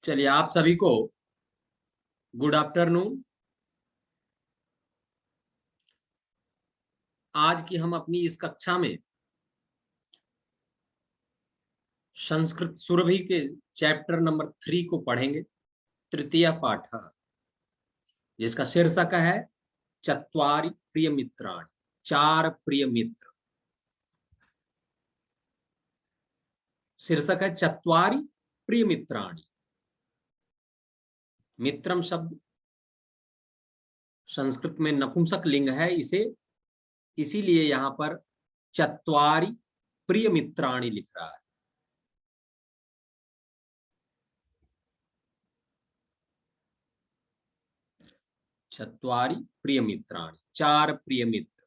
चलिए, आप सभी को गुड आफ्टरनून। आज की हम अपनी इस कक्षा में संस्कृत सुरभि के चैप्टर नंबर 3 को पढ़ेंगे। तृतीय पाठ, जिसका शीर्षक है चत्वारि प्रिय मित्राणि, चार प्रिय मित्र। शीर्षक है चत्वारि प्रिय मित्राणि। मित्रम शब्द संस्कृत में नपुंसक लिंग है, इसे इसीलिए यहां पर चत्वारि प्रिय मित्राणि लिख रहा है। चत्वारि प्रिय मित्राणि, चार प्रिय मित्र।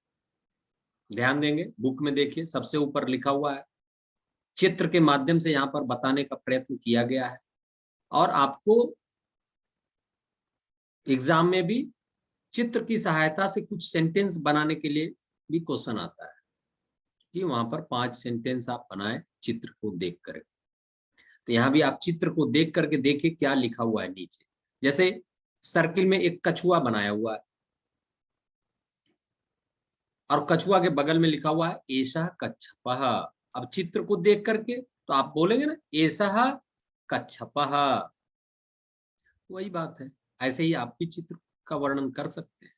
ध्यान देंगे, बुक में देखिए, सबसे ऊपर लिखा हुआ है। चित्र के माध्यम से यहाँ पर बताने का प्रयत्न किया गया है, और आपको एग्जाम में भी चित्र की सहायता से कुछ सेंटेंस बनाने के लिए भी क्वेश्चन आता है कि वहां पर 5 सेंटेंस आप बनाए चित्र को देख कर। तो यहाँ भी आप चित्र को देख करके देखिए क्या लिखा हुआ है नीचे। जैसे सर्किल में एक कछुआ बनाया हुआ है, और कछुआ के बगल में लिखा हुआ है एषः कच्छपः। अब चित्र को देख करके तो आप बोलेंगे ना एषः कच्छपः, वही बात है। ऐसे ही आप भी चित्र का वर्णन कर सकते हैं।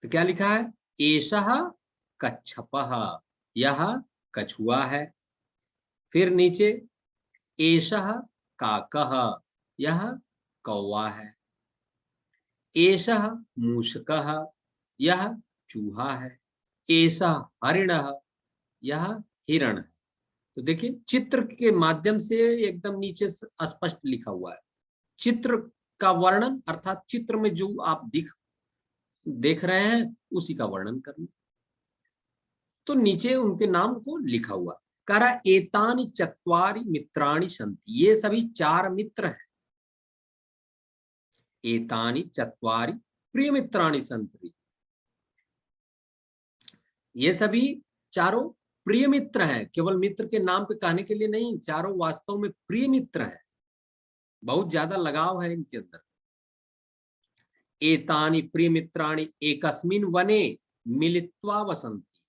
तो क्या लिखा है? एषः कच्छपः, यह कछुआ है। फिर नीचे एषः काकः, यह कौवा है। एषः मूषकः, यह चूहा है। एषः हरिणः, यह हिरण है। तो देखिए चित्र के माध्यम से एकदम नीचे स्पष्ट लिखा हुआ है। चित्र का वर्णन अर्थात चित्र में जो आप देख रहे हैं उसी का वर्णन करना। तो नीचे उनके नाम को लिखा हुआ, कह रहा एतानि चत्वारि मित्राणि सन्ति, ये सभी चार मित्र हैं। एतानि चत्वारि प्रिय मित्राणि सन्ति, ये सभी चारों प्रिय मित्र हैं। केवल मित्र के नाम पे कहने के लिए नहीं, चारों वास्तव में प्रिय मित्र हैं। बहुत ज्यादा लगाव है इनके अंदर। एतानि प्रिय मित्राणि एकस्मिन् वने मिलित्वा वसन्ति,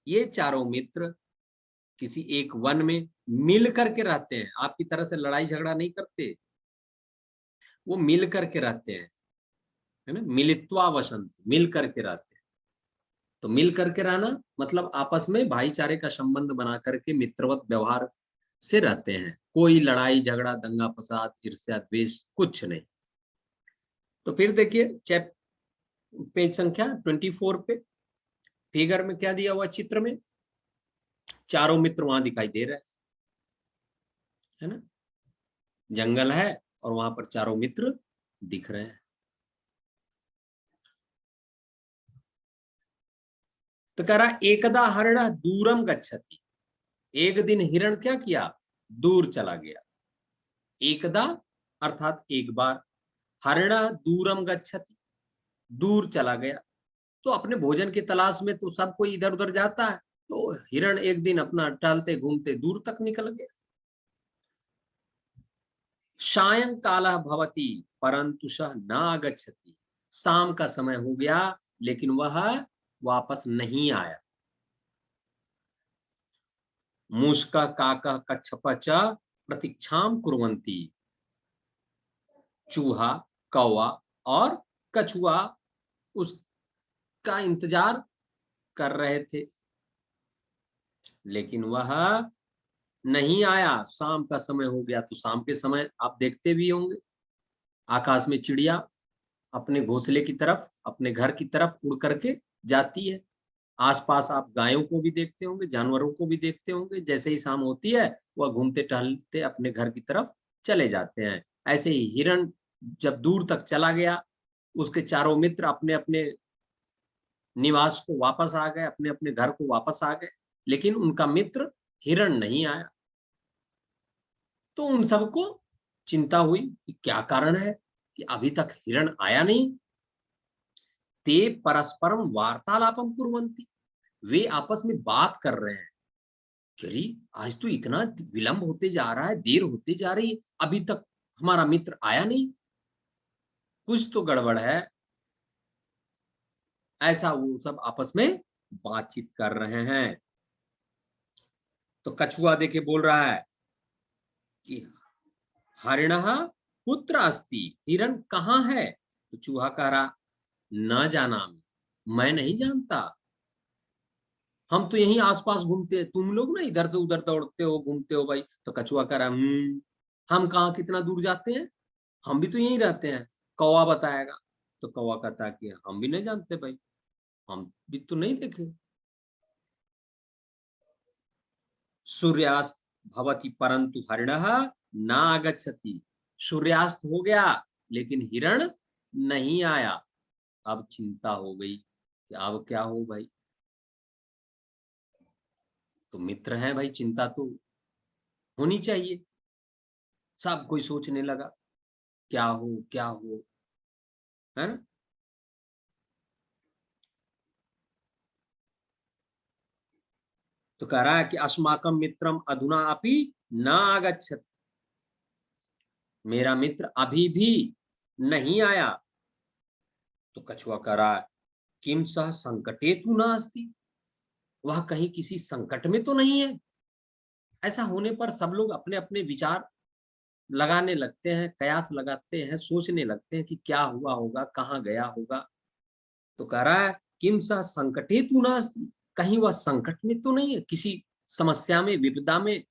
ये चारों मित्र किसी एक वन में मिल करके रहते हैं। आपकी तरह से लड़ाई झगड़ा नहीं करते, वो मिल करके रहते हैं, है ना। मिलित्वा वसन्ति, मिल करके रहते हैं। तो मिल करके रहना मतलब आपस में भाईचारे का संबंध बना करके मित्रवत व्यवहार से रहते हैं। कोई लड़ाई झगड़ा दंगा फसाद ईर्ष्या द्वेष कुछ नहीं। तो फिर देखिए पेज संख्या 24 पे फिगर में क्या दिया हुआ चित्र में, चारों मित्र वहां दिखाई दे रहे हैं, है ना। जंगल है और वहां पर चारों मित्र दिख रहे हैं। तो कह रहा एकदा हरिण दूरम गच्छति, एक दिन हिरण क्या किया? दूर चला गया। एकदा अर्थात एक बार, हरिण दूरम गच्छति, दूर चला गया। तो अपने भोजन की तलाश में तो सब कोई इधर उधर जाता है, तो हिरण एक दिन अपना टहलते घूमते दूर तक निकल गया। सायंकालः भवति परंतु सः न आगच्छति, शाम का समय हो गया लेकिन वह वापस नहीं आया। मूषकः काकः कच्छपः च प्रतीक्षां कुर्वन्ति, चूहा कौवा और कछुआ उसका इंतजार कर रहे थे, लेकिन वह नहीं आया। शाम का समय हो गया। तो शाम के समय आप देखते भी होंगे आकाश में चिड़िया अपने घोंसले की तरफ, अपने घर की तरफ उड़ करके जाती है। आसपास आप गायों को भी देखते होंगे, जानवरों को भी देखते होंगे। जैसे ही शाम होती है वह घूमते टहलते अपने घर की तरफ चले जाते हैं। ऐसे ही हिरण जब दूर तक चला गया, उसके चारों मित्र अपने अपने निवास को वापस आ गए, अपने अपने घर को वापस आ गए, लेकिन उनका मित्र हिरण नहीं आया। तो उन सबको चिंता हुई कि क्या कारण है कि अभी तक हिरण आया नहीं। ते परस्परम वार्तालापम कुर्वन्ति, वे आपस में बात कर रहे हैं कि अरे आज तो इतना विलंब होते जा रहा है, देर होती जा रही है, अभी तक हमारा मित्र आया नहीं, कुछ तो गड़बड़ है। ऐसा वो सब आपस में बातचीत कर रहे हैं। तो कछुआ देखे बोल रहा है कि हरिणः कुत्र अस्ति, हिरण कहाँ है? तो चूहा कह रहा न जाना, मैं नहीं जानता, हम तो यहीं आसपास घूमते हैं, तुम लोग ना इधर से उधर दौड़ते हो घूमते हो भाई। तो कछुआ कह रहा हम कहाँ कितना दूर जाते हैं, हम भी तो यहीं रहते हैं, कौवा बताएगा। तो कौवा कहता है कि हम भी नहीं जानते भाई, हम भी तो नहीं देखे। सूर्यास्त भवति परंतु हरिणः न आगच्छति, सूर्यास्त हो गया लेकिन हिरण नहीं आया। अब चिंता हो गई कि अब क्या हो भाई। तो मित्र है भाई, चिंता तो होनी चाहिए। सब कोई सोचने लगा क्या हो क्या हो, है ना। तो कह रहा है कि अस्माकम मित्रम अधुना अपि न आगच्छत, मेरा मित्र अभी भी नहीं आया। तो कछुआ कह रहा है किम सह संकटे तु नास्ति, वह कहीं किसी संकट में तो नहीं है। ऐसा होने पर सब लोग अपने अपने विचार लगाने लगते हैं, कयास लगाते हैं, सोचने लगते हैं कि क्या हुआ होगा, कहाँ गया होगा। तो कह रहा है किम सह संकटे तु नास्ति, कहीं वह संकट में तो नहीं है, किसी समस्या में विपदा में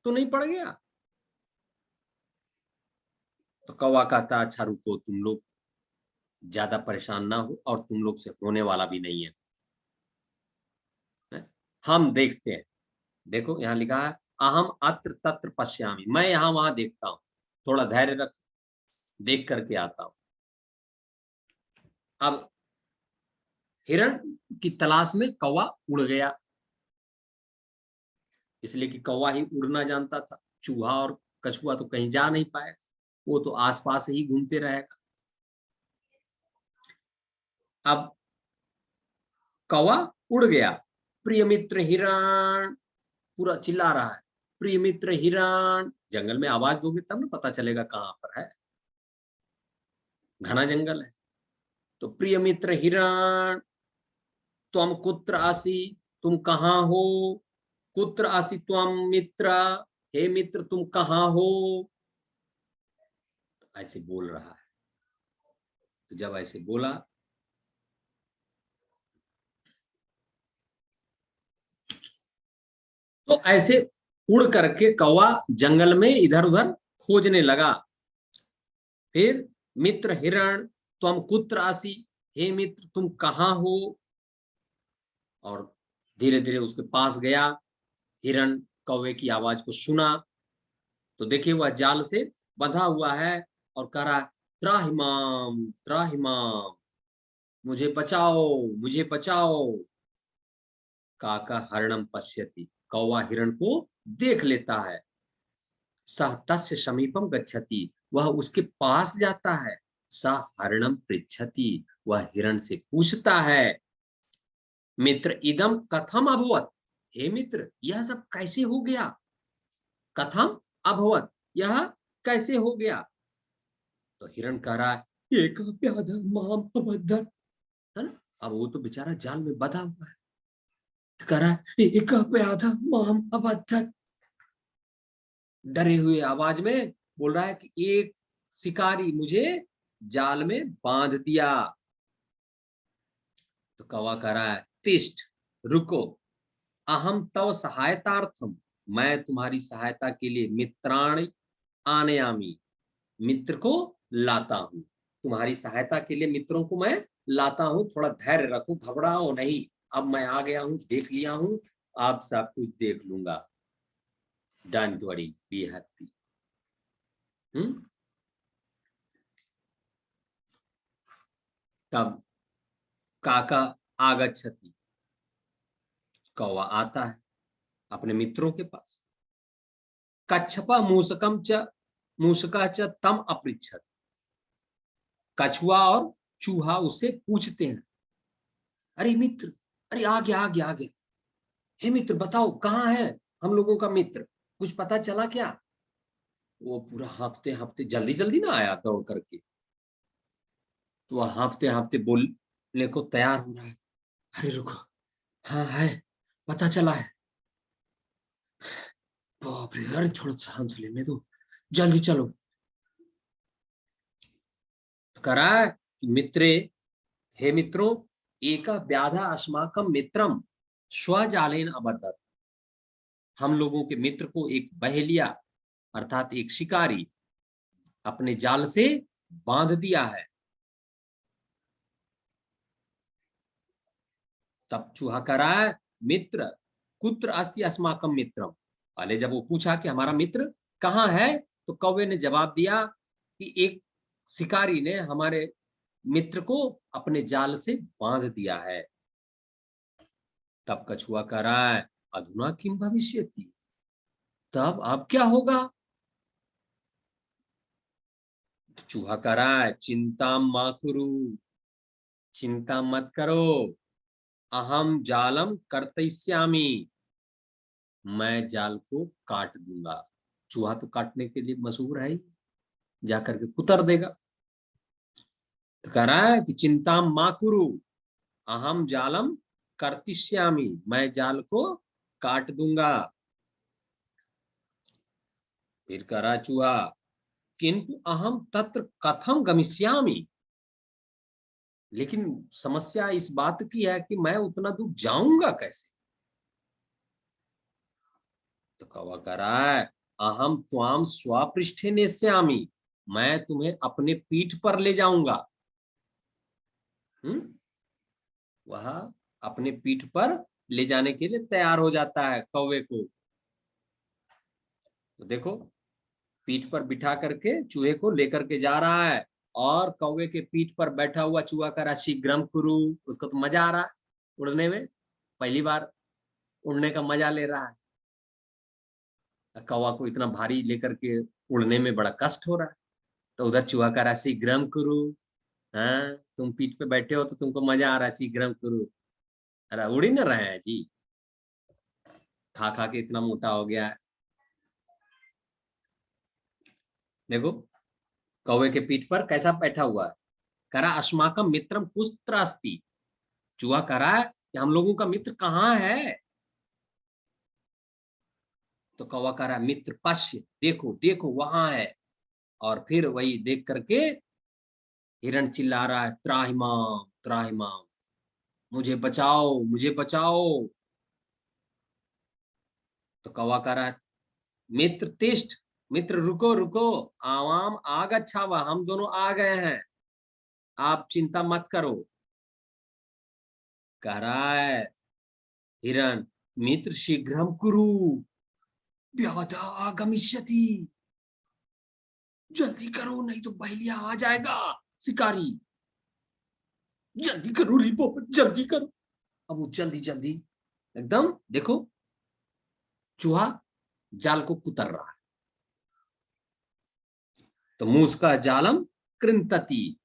तो नहीं पड़ गया। तो कौवा कहता अच्छा रुको, तुम लोग ज्यादा परेशान ना हो और तुम लोग से होने वाला भी नहीं है, है? हम देखते हैं। देखो यहाँ लिखा है अहम अत्र तत्र पश्यामि, मैं यहाँ वहां देखता हूँ, थोड़ा धैर्य रख, देख करके आता हूँ। अब हिरण की तलाश में कौवा उड़ गया, इसलिए कि कौवा ही उड़ना जानता था, चूहा और कछुआ तो कहीं जा नहीं पाएगा, वो तो आसपास ही घूमते रहेगा। अब कौवा उड़ गया, प्रिय मित्र हिरण पूरा चिल्ला रहा है, प्रिय मित्र हिरण। जंगल में आवाज दोगे तब ना पता चलेगा कहाँ पर है, घना जंगल है। तो प्रिय मित्र हिरण त्वम कुत्र आसी, तुम कहाँ हो, कुत्र आसी त्वम मित्र, हे मित्र तुम कहाँ हो। तो ऐसे बोल रहा है। तो जब ऐसे बोला तो ऐसे उड़ करके कौवा जंगल में इधर उधर खोजने लगा। फिर मित्र हिरण त्वम कुत्र आसी, हे मित्र तुम कहाँ हो। और धीरे धीरे उसके पास गया, हिरण कौवे की आवाज को सुना। तो देखिए वह जाल से बंधा हुआ है और कह रहा है त्राहिमाम त्राहिमाम, मुझे बचाओ मुझे बचाओ। काका हरणम पश्यति, कौवा हिरण को देख लेता है। सह तस्य समीपम गच्छति, वह उसके पास जाता है। स हरणम पृच्छति, वह हिरण से पूछता है मित्र इदम कथम अभवत, हे मित्र यह सब कैसे हो गया। कथम अभवत, यह कैसे हो गया। तो हिरण कह रहा है एक प्यादा माम अबद्ध, है ना। अब वो तो बेचारा जाल में बंधा हुआ है, तो कह रहा है एक प्यादा माम अबद्ध, डरे हुए आवाज में बोल रहा है कि एक शिकारी मुझे जाल में बांध दिया। तो कौवा कह रहा है तिष्ठ, रुको, अहम तव सहायतार्थम, मैं तुम्हारी सहायता के लिए मित्राणि आनयामी, मित्र को लाता हूं, तुम्हारी सहायता के लिए मित्रों को मैं लाता हूं, थोड़ा धैर्य रखो, घबराओ नहीं, अब मैं आ गया हूं, देख लिया हूं, आप सब कुछ देख लूंगा, डोंट वरी बी हैप्पी। तब काका आगच्छति, कौवा आता है अपने मित्रों के पास। कच्छपा मूसकम च, मूसका च तम अपृच्छत, कछुआ और चूहा उससे पूछते हैं अरे मित्र, अरे आ गया आ गया आ गया, हे मित्र बताओ कहाँ है हम लोगों का मित्र, कुछ पता चला क्या। वो पूरा हाँफते हाँफते जल्दी जल्दी ना आया दौड़ करके, तो वह हाँफते हाँफते बोलने को तैयार हो रहा है। अरे रुको, हाँ है, पता चला है। बाप रे, अरे थोड़ा सांस लेने दो, जल्दी चलो। तो कह रहा है कि मित्रे, हे मित्रों, एका व्याधा अस्माकम मित्रम स्वजालेन अबद्धत। हम लोगों के मित्र को एक बहेलिया अर्थात एक शिकारी अपने जाल से बांध दिया है। तब चूहा कह रहा है, मित्र कुत्र अस्ति अस्माकम मित्रम। पहले जब वो पूछा कि हमारा मित्र कहाँ है, तो कौवे ने जवाब दिया कि एक शिकारी ने हमारे मित्र को अपने जाल से बांध दिया है। तब कछुआ कह रहा है, अधुना किम भविष्यति। तब अब क्या होगा। तो चूहा कह रहा है, चिंता मा कुरु, चिंता मत करो, अहम जालम कर्तयिष्यामि, मैं जाल को काट दूंगा। चूहा तो काटने के लिए मशहूर है ही, जाकर के कुतर देगा। तो कह रहा है कि चिंता मा कुरु, अहम जालम कर्तिष्यामि, मैं जाल को काट दूंगा। फिर कह रहा चूहा, किंतु अहम तत्र कथम गमिष्यामि, लेकिन समस्या इस बात की है कि मैं उतना दूर जाऊंगा कैसे। तो कौवा कह रहा है, अहम त्वाम स्वपृष्ठे नेष्यामि, मैं तुम्हें अपने पीठ पर ले जाऊंगा। वह अपने पीठ पर ले जाने के लिए तैयार हो जाता है कौवे को। तो देखो, पीठ पर बिठा करके चूहे को लेकर के जा रहा है, और कौवे के पीठ पर बैठा हुआ चूहा का रहा शीघ्रम कुरु। उसको तो मजा आ रहा है उड़ने में, पहली बार उड़ने का मजा ले रहा है। कौवा को इतना भारी लेकर के उड़ने में बड़ा कष्ट हो रहा है। तो उधर चूहा का रहा शीघ्रम कुरु। हाँ, तुम पीठ पे बैठे हो तो तुमको मजा आ रहा है, शीघ्रम कुरु। अरे उड़ ही ना रहे हैं जी, खा खा के इतना मोटा हो गया है। देखो, कौवे के पीठ पर कैसा बैठा हुआ है। करा अस्माकम मित्रम कुत्र अस्ति। चूहा कह रहा है कि हम लोगों का मित्र कहाँ है। तो कौवा कह रहा है, मित्र पश्य, देखो देखो वहां है। और फिर वही देख करके हिरण चिल्ला रहा है, त्राहिमाम त्राहिमाम, मुझे बचाओ मुझे बचाओ। तो कौवा कह रहा है, मित्र तिष्ठ, मित्र रुको रुको, आवाम आग अच्छा हुआ, हम दोनों आ गए हैं, आप चिंता मत करो। कह रहा है हिरण, मित्र शीघ्रम कुरु, व्याधा आगमिष्यति, जल्दी करो नहीं तो बहेलिया आ जाएगा शिकारी, जल्दी करो रिपो, जल्दी करो। अब वो जल्दी जल्दी एकदम देखो, चूहा जाल को कुतर रहा है। तो मूसका जालम कृंतति,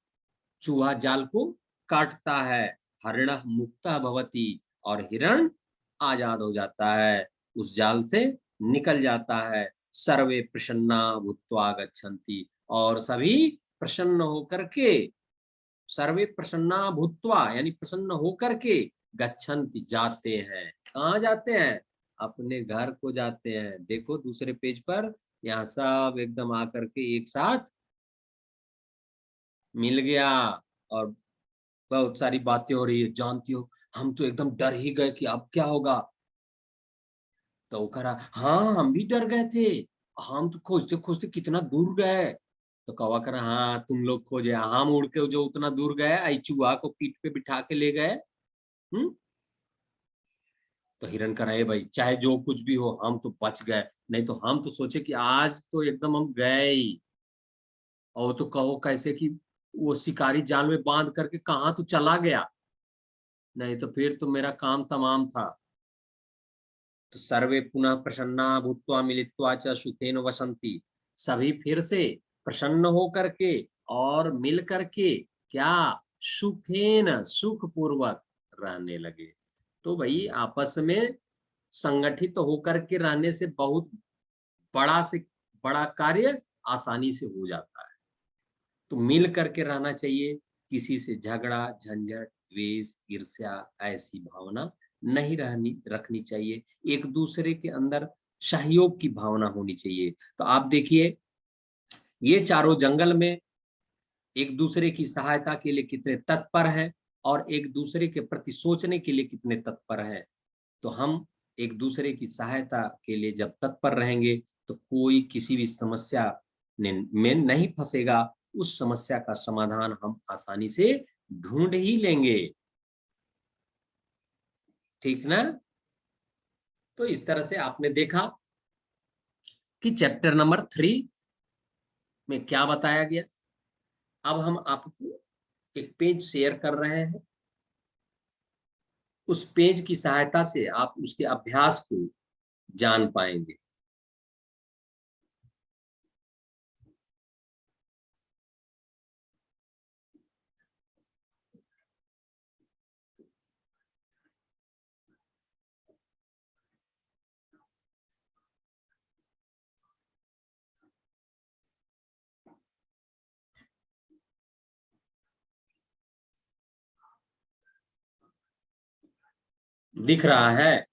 चूहा जाल को काटता है। हरिण मुक्ता भवति, और हिरण आजाद हो जाता है, उस जाल से निकल जाता है। सर्वे प्रसन्ना भूत्वा गच्छन्ति, और सभी प्रसन्न होकर के, सर्वे प्रसन्ना भूत्वा यानी प्रसन्न होकर के, गच्छन्ति जाते हैं। कहाँ जाते हैं, अपने घर को जाते हैं। देखो दूसरे पेज पर, यहाँ सब एकदम आकर के एक साथ मिल गया, और बहुत सारी बातें हो रही है, जानती हो हम तो एकदम डर ही गए कि अब क्या होगा। तो वो कह रहा, हाँ हम भी डर गए थे, हम तो खोजते खोजते कितना दूर गए। तो कौवा कह रहा, हाँ तुम लोग खोजे, हम उड़ के जो उतना दूर गए, आई चूहा को पीठ पे बिठा के ले गए। हम्म। तो हिरण कह रहे, भाई चाहे जो कुछ भी हो हम तो बच गए, नहीं तो हम तो सोचे कि आज तो एकदम हम गए ही। और तो कहो कैसे कि वो शिकारी जाल में बांध करके कहाँ तो चला गया, नहीं तो फिर तो मेरा काम तमाम था। तो सर्वे पुनः प्रसन्ना भूत्वा मिलित्वा च सुखेन वसंती, सभी फिर से प्रसन्न हो करके और मिल करके क्या, सुखेन सुख पूर्वक रहने लगे। तो भाई आपस में संगठित होकर के रहने से बहुत बड़ा से बड़ा कार्य आसानी से हो जाता है। तो मिल करके रहना चाहिए, किसी से झगड़ा, झंझट, द्वेष, ईर्ष्या ऐसी भावना नहीं रखनी चाहिए। एक दूसरे के अंदर सहयोग की भावना होनी चाहिए। तो आप देखिए, ये चारों जंगल में एक दूसरे की सहायता के लिए कितने तत्पर हैं और एक दूसरे के प्रति सोचने के लिए कितने तत्पर हैं। तो हम एक दूसरे की सहायता के लिए जब तत्पर रहेंगे तो कोई किसी भी समस्या में नहीं फंसेगा। उस समस्या का समाधान हम आसानी से ढूंढ ही लेंगे। ठीक ना? तो इस तरह से आपने देखा कि चैप्टर नंबर 3 में क्या बताया गया। अब हम आपको एक पेज शेयर कर रहे हैं। उस पेज की सहायता से आप उसके अभ्यास को जान पाएंगे। दिख रहा है?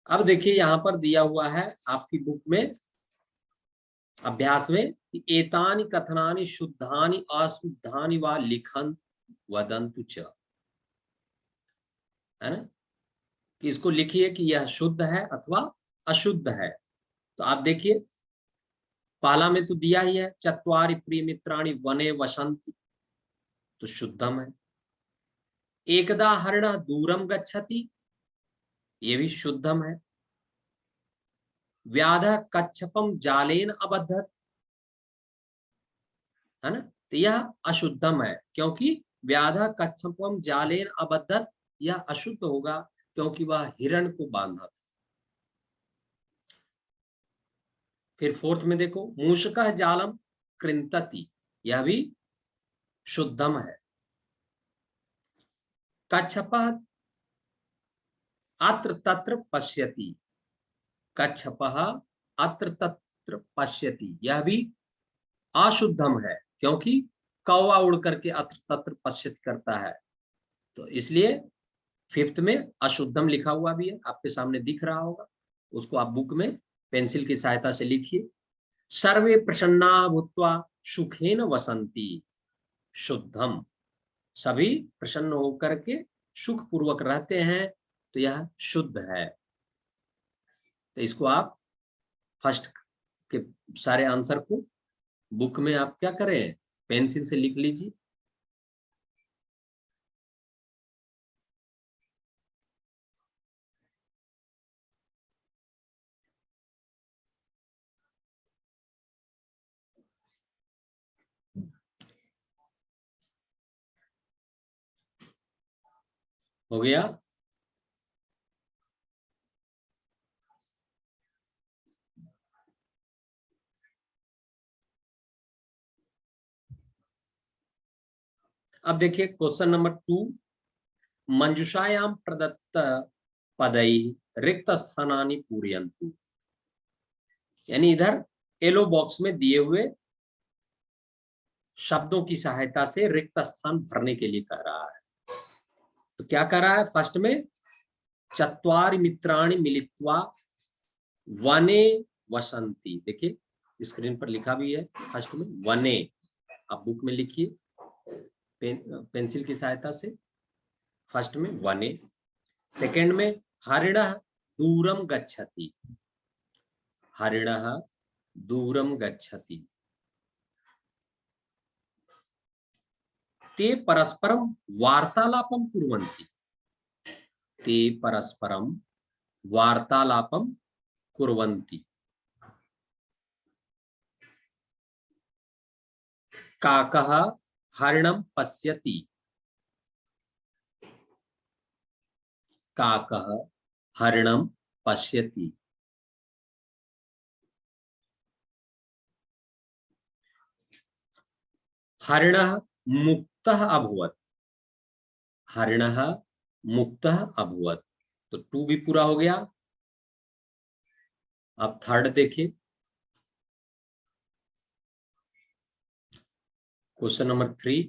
अब देखिए, यहां पर दिया हुआ है आपकी बुक में अभ्यास में कि एतानि कथनानि शुद्धानि अशुद्धानि वा लिखन वदन्तु च, है ना? कि इसको लिखिए कि यह शुद्ध है अथवा अशुद्ध है। तो आप देखिए, पहला में तो दिया ही है, चत्वारि प्रिय मित्राणि वने वसंति, तो शुद्धम है। एकदा हरिणः दूरम गच्छति, ये भी शुद्धम है। व्याधः कच्छपम जालेन अबद्धत, है ना? तो यह अशुद्धम है, क्योंकि व्याधः कच्छपम जालेन अबद्धत, यह अशुद्ध होगा क्योंकि वह हिरण को बांधा था। फिर फोर्थ में देखो, मूषकः जालम कृंतति, यह भी शुद्धम है। कच्छपः अत्र तत्र पश्यति, कच्छपः अत्र तत्र पश्यति, यह भी अशुद्धम है क्योंकि कौवा उड़ करके अत्र तत्र पश्यति करता है। तो इसलिए फिफ्थ में अशुद्धम लिखा हुआ भी है, आपके सामने दिख रहा होगा। उसको आप बुक में पेंसिल की सहायता से लिखिए। सर्वे प्रसन्ना भूत्वा सुखेन वसंती, शुद्धम, सभी प्रसन्न होकर के सुख पूर्वक रहते हैं, तो यह शुद्ध है। तो इसको आप फर्स्ट के सारे आंसर को बुक में आप क्या करें, पेंसिल से लिख लीजिए। हो गया? अब देखिए क्वेश्चन नंबर 2, मंजुषायाम प्रदत्त पदै रिक्त स्थानानि पूरयन्तु, यानी इधर येलो बॉक्स में दिए हुए शब्दों की सहायता से रिक्त स्थान भरने के लिए कह रहा है। तो क्या कह रहा है? फर्स्ट में चत्वारि मित्राणि मिलित्वा वने वसंती, देखिए स्क्रीन पर लिखा भी है फर्स्ट में वने, आप बुक में लिखिए पेंसिल की सहायता से। फर्स्ट में वने, सेकंड में हरिणः दूरम गच्छति, हरिणः दूरम गच्छति, ते परस्परम वार्तालापम कुर्वन्ति, ते परस्परम वार्तालापम कुर्वन्ति। काकः हरिणं पश्यति, काकः हरिणं पश्यति, हरिणः मुक्तः अभवत्, हरिणः मुक्तः अभवत्। तो 2 भी पूरा हो गया। आप थर्ड देखिए, क्वेश्चन नंबर 3।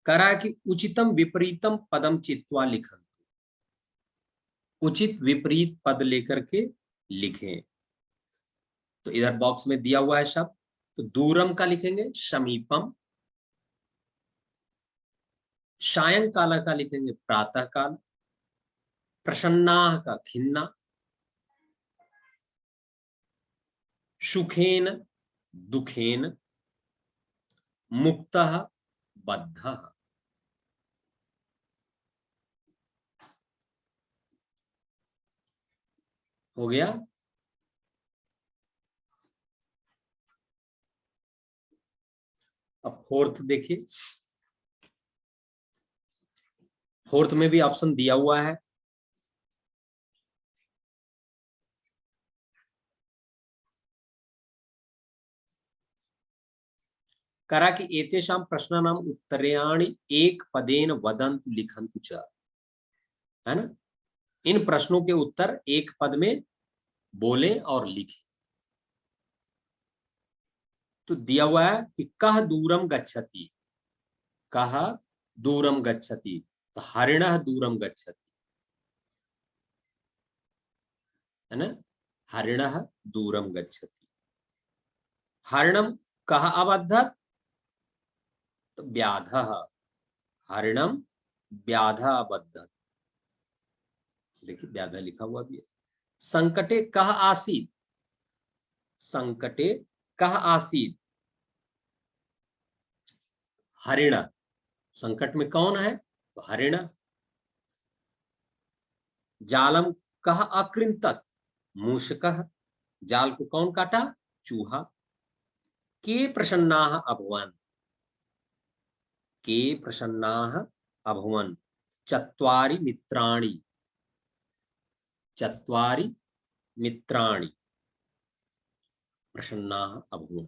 करा कि उचितम विपरीतम पदम चित्वा लिखन, उचित विपरीत पद लेकर के लिखें। तो इधर बॉक्स में दिया हुआ है शब्द, तो दूरम का लिखेंगे समीपम, सायंकाल का लिखेंगे प्रातः काल, प्रसन्नाः का खिन्ना, सुखेन दुखेन, मुक्तः बद्धः। हो गया। अब फोर्थ देखिए, फोर्थ में भी ऑप्शन दिया हुआ है। करा कि एतेषां प्रश्नानाम् उत्तराणि एक पदेन वदन्तु लिखन्तु च, है ना। इन प्रश्नों के उत्तर एक पद में बोले और लिखे। तो दिया हुआ है कि कह दूरम गच्छति, कह दूरम गच्छति, तो हरिणः दूरम गच्छति, है ना, हरिणः दूरम गच्छति। हरिणम कह अबद्धत, तो व्याधः, हरिणम व्याधः अबद्धत। देखिए व्याधः लिखा हुआ भी है। संकटे कह आसीत, संकटे कह आसीत, हरिण, संकट में कौन है, तो हरिण। जालम कह अकृंतक, मूषकः, जाल को कौन काटा, चूहा। के प्रसन्नाः अभवन्, के प्रसन्नाः अभवन्, चत्वारि मित्राणि, चत्वारि मित्राणि प्रसन्नाः अभवन्।